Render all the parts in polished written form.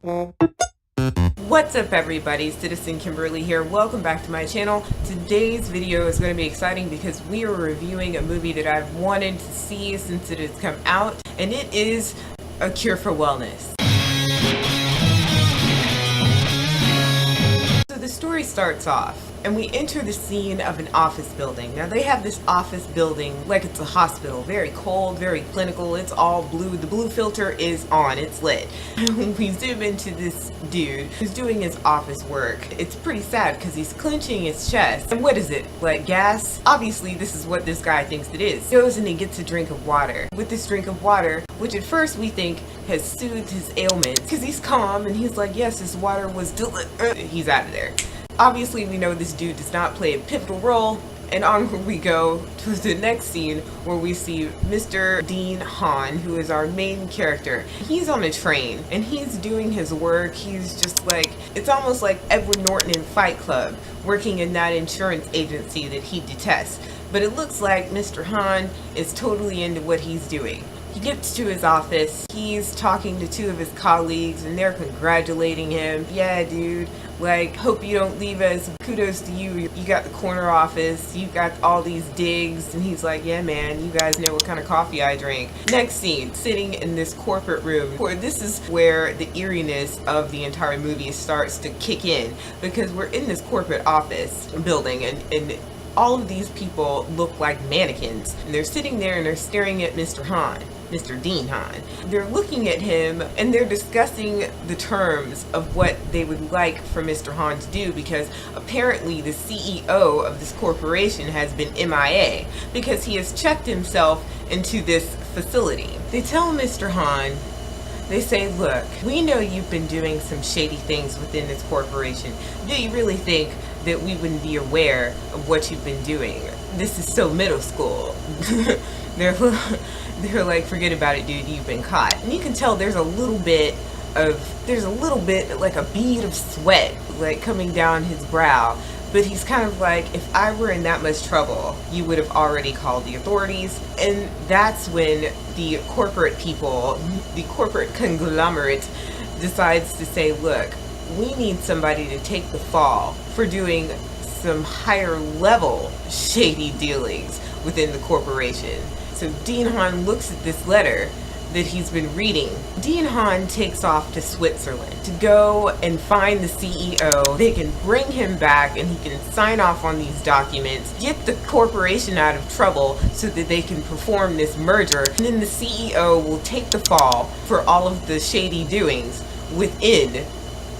What's up everybody, Citizen Kimberly here. Welcome back to my channel. Today's video is going to be exciting because we are reviewing a movie that I've wanted to see since it has come out, and it is A Cure for Wellness. So the story starts off and we enter the scene of an office building. Now they have this office building like it's a hospital. Very cold, very clinical. It's all blue. The blue filter is on. It's lit. We zoom into this dude who's doing his office work. It's pretty sad because he's clenching his chest. And what is it? Like gas? Obviously this is what this guy thinks it is. He goes and he gets a drink of water. With this drink of water, which at first we think has soothed his ailments, because he's calm and he's like, yes, this water was he's out of there. Obviously, we know this dude does not play a pivotal role, and on we go to the next scene where we see Mr. Dane De Haan, who is our main character. He's on a train, and he's doing his work. He's just like, it's almost like Edward Norton in Fight Club, working in that insurance agency that he detests. But it looks like Mr. Haan is totally into what he's doing. He gets to his office, he's talking to two of his colleagues, and they're congratulating him. Yeah, dude, like, hope you don't leave us. Kudos to you. You got the corner office, you got all these digs. And he's like, yeah, man, you guys know what kind of coffee I drink. Next scene, sitting in this corporate room. This is where the eeriness of the entire movie starts to kick in, because we're in this corporate office building, and all of these people look like mannequins, and they're sitting there and they're staring at Mr. Haan. Mr. Dane De Haan. They're looking at him and they're discussing the terms of what they would like for Mr. Haan to do, because apparently the CEO of this corporation has been MIA because he has checked himself into this facility. They tell Mr. Haan, they say, look, we know you've been doing some shady things within this corporation. Do you really think that we wouldn't be aware of what you've been doing? This is so middle school. They're like, forget about it, dude, you've been caught. And you can tell there's a little bit like a bead of sweat like coming down his brow. But he's kind of like, if I were in that much trouble, you would have already called the authorities. And that's when the corporate people, the corporate conglomerate, decides to say, look, we need somebody to take the fall for doing some higher level shady dealings within the corporation. So Dane De Haan looks at this letter that he's been reading. Dane De Haan takes off to Switzerland to go and find the CEO. They can bring him back and he can sign off on these documents, get the corporation out of trouble so that they can perform this merger, and then the CEO will take the fall for all of the shady doings within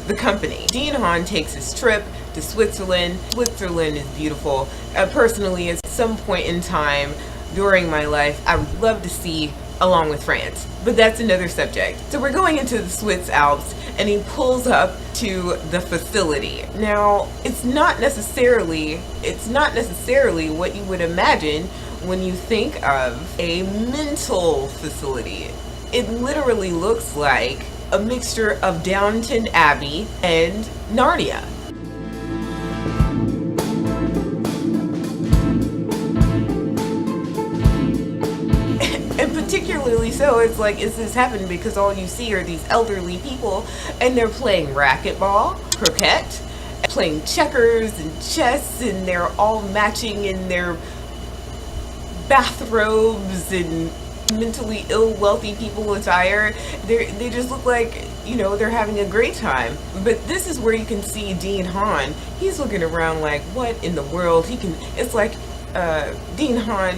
the company. Dane De Haan takes his trip to Switzerland. Switzerland is beautiful. Personally, at some point in time during my life, I would love to see along with France, but that's another subject. So we're going into the Swiss Alps and he pulls up to the facility. Now, it's not necessarily what you would imagine when you think of a mental facility. It literally looks like a mixture of Downton Abbey and Narnia. Particularly so, it's like, is this happening because all you see are these elderly people and they're playing racquetball, croquet, playing checkers and chess, and they're all matching in their bathrobes and mentally ill wealthy people attire. They just look like, you know, they're having a great time. But this is where you can see Dane De Haan. He's looking around like, what in the world? It's like Dane De Haan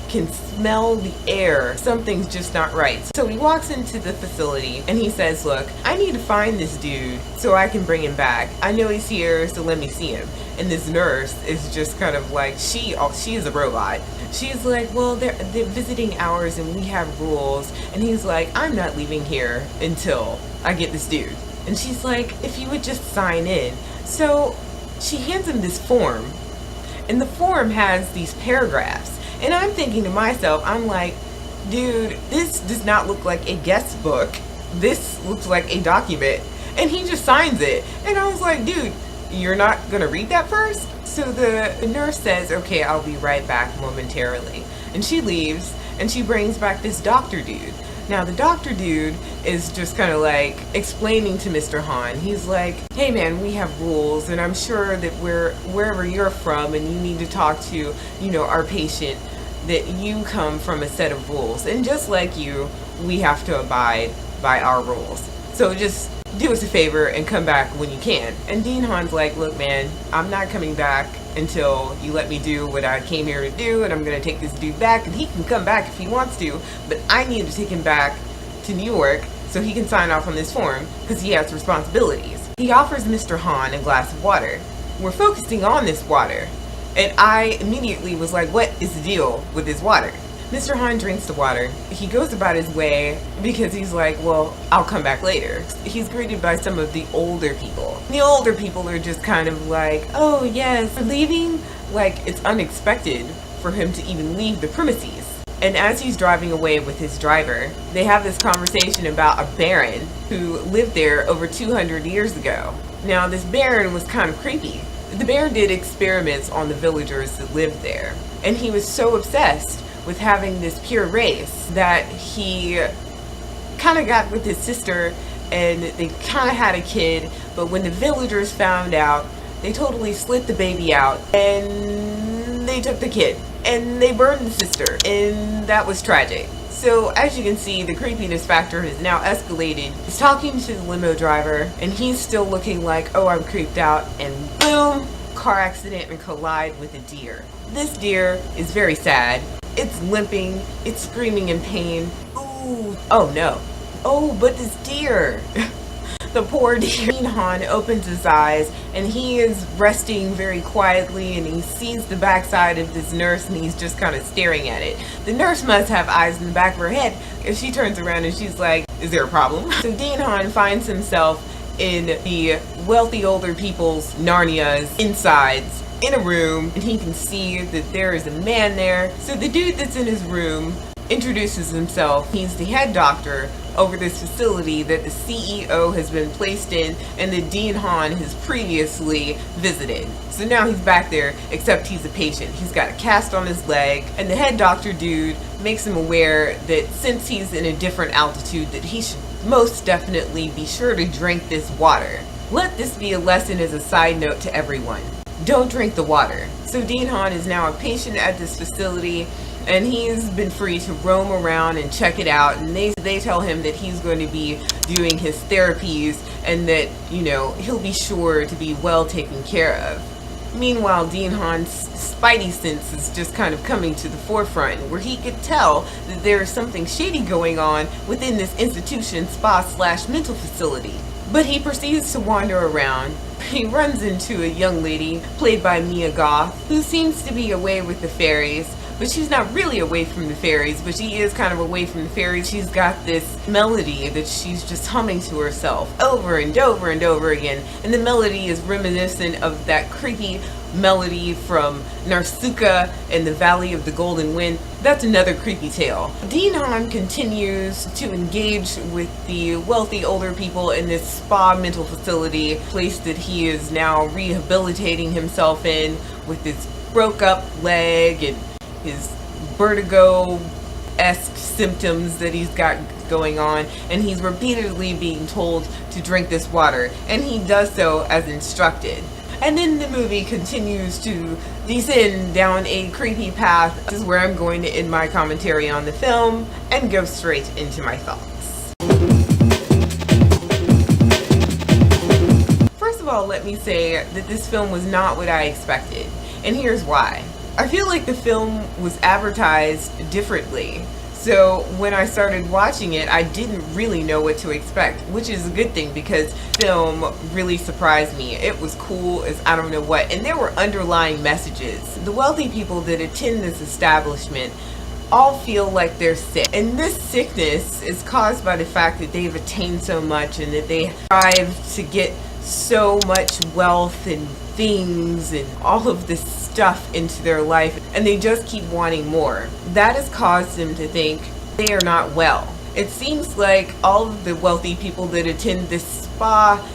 can smell the air. Something's just not right. So he walks into the facility and he says, look, I need to find this dude so I can bring him back. I know he's here, so let me see him. And this nurse is just kind of like, she is a robot. She's like, well, they're visiting hours and we have rules. And he's like, I'm not leaving here until I get this dude. And she's like, if you would just sign in. So she hands him this form, and the form has these paragraphs. And I'm thinking to myself, I'm like, dude, this does not look like a guest book. This looks like a document. And he just signs it. And I was like, dude, you're not gonna read that first? So the nurse says, okay, I'll be right back momentarily. And she leaves and she brings back this doctor dude. Now the doctor dude is just kind of like explaining to Mr. Haan. He's like, hey man, we have rules, and I'm sure that wherever you're from and you need to talk to, our patient, that you come from a set of rules. And just like you, we have to abide by our rules. So just do us a favor and come back when you can. And Dane Haan's like, look man, I'm not coming back until you let me do what I came here to do, and I'm gonna take this dude back, and he can come back if he wants to, but I need to take him back to New York so he can sign off on this form because he has responsibilities. He offers Mr. Haan a glass of water. We're focusing on this water, and I immediately was like, what is the deal with this water? Mr. Haan drinks the water. He goes about his way because he's like, well, I'll come back later. He's greeted by some of the older people. The older people are just kind of like, oh yes, we're leaving? Like, it's unexpected for him to even leave the premises. And as he's driving away with his driver, they have this conversation about a baron who lived there over 200 years ago. Now, this baron was kind of creepy. The baron did experiments on the villagers that lived there, and he was so obsessed with having this pure race that he kind of got with his sister, and they kind of had a kid, but when the villagers found out, they totally slit the baby out and they took the kid and they burned the sister, and that was tragic. So as you can see, the creepiness factor has now escalated. He's talking to the limo driver and he's still looking like, oh, I'm creeped out, and boom, car accident and collide with a deer. This deer is very sad. It's limping, it's screaming in pain. Ooh, oh no. Oh, but this deer. The poor deer. Dane Haan opens his eyes and he is resting very quietly, and he sees the backside of this nurse and he's just kind of staring at it. The nurse must have eyes in the back of her head if she turns around and she's like, is there a problem? So Dane Haan finds himself in the wealthy older people's Narnia's insides, in a room, and he can see that there is a man there. So the dude that's in his room introduces himself. He's the head doctor over this facility that the CEO has been placed in and that Dane Haan has previously visited. So now he's back there, except he's a patient. He's got a cast on his leg, and the head doctor dude makes him aware that since he's in a different altitude, that he should most definitely be sure to drink this water. Let this be a lesson as a side note to everyone. Don't drink the water. So Dane Haan is now a patient at this facility, and he's been free to roam around and check it out, and they tell him that he's going to be doing his therapies and that, he'll be sure to be well taken care of. Meanwhile, Dane Haan's spidey sense is just kind of coming to the forefront, where he could tell that there's something shady going on within this institution spa/mental facility. But he proceeds to wander around. He runs into a young lady played by Mia Goth, who seems to be away with the fairies, but she's not really away from the fairies, but she is kind of away from the fairies. She's got this melody that she's just humming to herself over and over and over again, and the melody is reminiscent of that creepy melody from Narsuka and the Valley of the Golden Wind. That's another creepy tale. Dane Haan continues to engage with the wealthy older people in this spa mental facility, place that he is now rehabilitating himself in, with his broke up leg and his vertigo-esque symptoms that he's got going on, and he's repeatedly being told to drink this water, and he does so as instructed. And then the movie continues to descend down a creepy path. This is where I'm going to end my commentary on the film and go straight into my thoughts. First of all, let me say that this film was not what I expected, and here's why. I feel like the film was advertised differently. So when I started watching it, I didn't really know what to expect, which is a good thing because film really surprised me. It was cool as I don't know what, and there were underlying messages. The wealthy people that attend this establishment all feel like they're sick, and this sickness is caused by the fact that they've attained so much and that they strive to get so much wealth and things and all of this stuff into their life, and they just keep wanting more. That has caused them to think they are not well. It seems like all of the wealthy people that attend this spa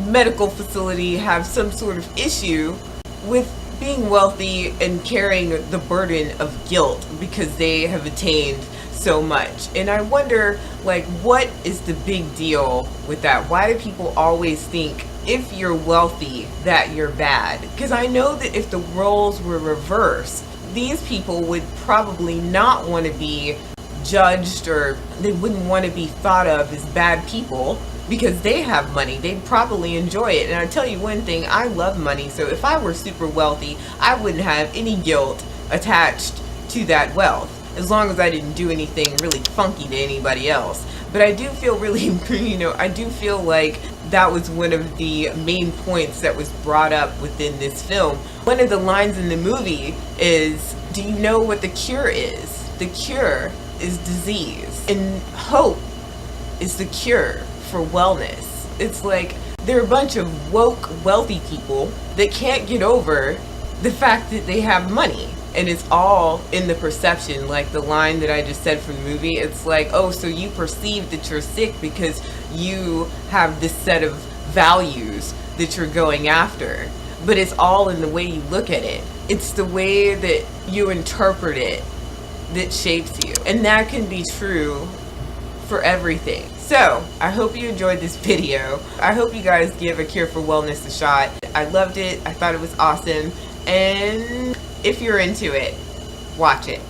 medical facility have some sort of issue with being wealthy and carrying the burden of guilt because they have attained so much. And I wonder, like, what is the big deal with that? Why do people always think if you're wealthy that you're bad? Because I know that if the roles were reversed, these people would probably not want to be judged, or they wouldn't want to be thought of as bad people because they have money. They'd probably enjoy it. And I tell you one thing, I love money, so if I were super wealthy, I wouldn't have any guilt attached to that wealth, as long as I didn't do anything really funky to anybody else. But I do feel really, I do feel like that was one of the main points that was brought up within this film. One of the lines in the movie is, do you know what the cure is? The cure is disease, and hope is the cure for wellness. It's like there are a bunch of woke, wealthy people that can't get over the fact that they have money. And it's all in the perception, like the line that I just said from the movie. It's like, oh, so you perceive that you're sick because you have this set of values that you're going after. But it's all in the way you look at it. It's the way that you interpret it that shapes you. And that can be true for everything. So, I hope you enjoyed this video. I hope you guys give A Cure for Wellness a shot. I loved it. I thought it was awesome. And if you're into it, watch it.